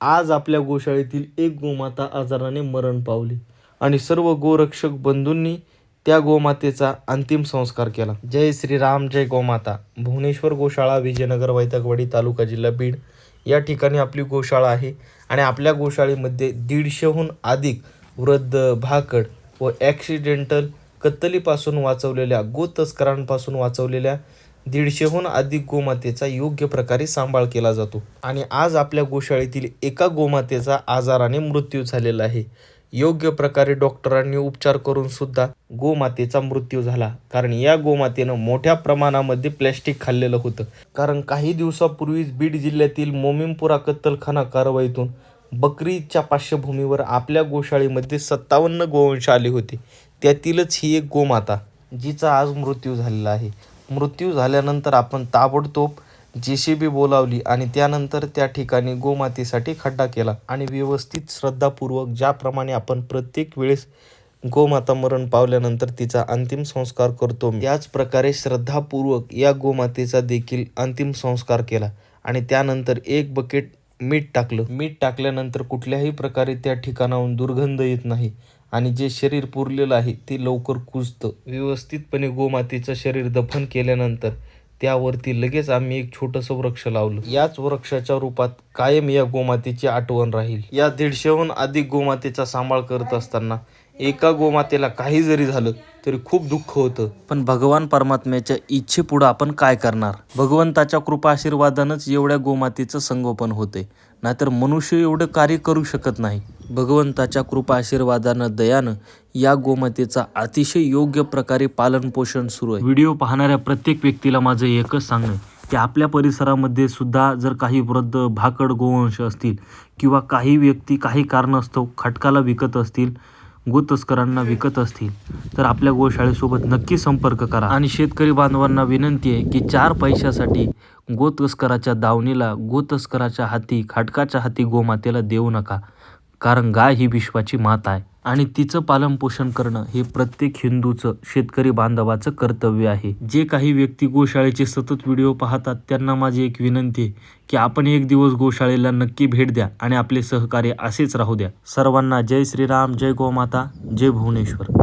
आज आपल्या गोशाळेतील एक गोमाता आजाराने मरण पावली आणि सर्व गोरक्षक बंधूंनी त्या गोमातेचा अंतिम संस्कार केला. जय श्रीराम, जय गोमाता. भुवनेश्वर गोशाळा, विजयनगर, वैतागवाडी तालुका, जिल्हा बीड या ठिकाणी आपली गोशाळा आहे आणि आपल्या गोशाळेमध्ये 150हून अधिक वृद्ध, भाकड व ॲक्सिडेंटल कत्तलीपासून वाचवलेल्या, गोतस्करांपासून वाचवलेल्या 150हून अधिक गोमातेचा योग्य प्रकारे सांभाळ केला जातो. आणि आज आपल्या गोशाळेतील एका गोमातेचा आजाराने मृत्यू झालेला आहे. योग्य प्रकारे डॉक्टरांनी उपचार करून सुद्धा गोमातेचा मृत्यू झाला, कारण या गोमातेनं मोठ्या प्रमाणामध्ये प्लॅस्टिक खाल्लेलं होतं. कारण काही दिवसापूर्वीच बीड जिल्ह्यातील मोमीनपुरा कत्तलखाना कारवाईतून बकरी ईदच्या पार्श्वभूमीवर आपल्या गोशाळेमध्ये 57 गोवंश आले होते. त्यातीलच ही एक गोमाता जिचा आज मृत्यू झालेला आहे. मृत्यू झाल्यानंतर आपण ताबडतोब JCB बोलावली आणि त्यानंतर त्या ठिकाणी गोमातेसाठी खड्डा केला आणि व्यवस्थित श्रद्धापूर्वक ज्याप्रमाणे आपण प्रत्येक वेळेस गोमाता मरण पावल्यानंतर तिचा अंतिम संस्कार करतो, त्याच प्रकारे श्रद्धापूर्वक या गोमातेचा देखील अंतिम संस्कार केला आणि त्यानंतर 1 बकेट मीठ टाकलं. मीठ टाकल्यानंतर कुठल्याही प्रकारे त्या ठिकाणाहून दुर्गंध येत नाही आणि जे शरीर पुरलेलं आहे ते लवकर कुजतं. व्यवस्थितपणे गोमातेचं शरीर दफन केल्यानंतर त्यावरती लगेच आम्ही एक छोटंसं वृक्ष लावलं. याच वृक्षाच्या रूपात कायम या गोमातेची आठवण राहील. या 150हून अधिक गोमातेचा सांभाळ करत असताना एका गोमातेला काही जरी झालं तरी खूप दुःख होतं. पण भगवान परमात्म्याच्या इच्छेपुढं आपण काय करणार? भगवंताच्या कृपा आशीर्वादानंच एवढ्या गोमातेचं संगोपन होते, नाहीतर मनुष्य एवढं कार्य करू शकत नाही. भगवंताच्या कृपा आशीर्वादानं, दयानं या गोमातेचा अतिशय योग्य प्रकारे पालनपोषण सुरू आहे. व्हिडिओ पाहणाऱ्या प्रत्येक व्यक्तीला माझं एकच सांगणं की आपल्या परिसरामध्ये सुद्धा जर काही वृद्ध, भाकड गोवंश असतील किंवा काही व्यक्ती काही कारणास्तव खटकाला विकत असतील, गोतस्करांना विकत असतील, तर आपल्या गोशाळेसोबत नक्की संपर्क करा. आणि शेतकरी बांधवांना विनंती आहे की 4 पैशासाठी गोतस्कराच्या दावणीला, गोतस्कराच्या हाती, खटकाच्या हाती गोमातेला देऊ नका. कारण गाय ही विश्वाची माता आहे आणि तिचं पालनपोषण करणं हे प्रत्येक हिंदूचं, शेतकरी बांधवाचं कर्तव्य आहे. जे काही व्यक्ती गोशाळेचे सतत व्हिडिओ पाहतात त्यांना माझी एक विनंती आहे की आपण एक दिवस गोशाळेला नक्की भेट द्या आणि आपले सहकार्य असेच राहू द्या. सर्वांना जय श्रीराम, जय गोमाता, जय भुवनेश्वर.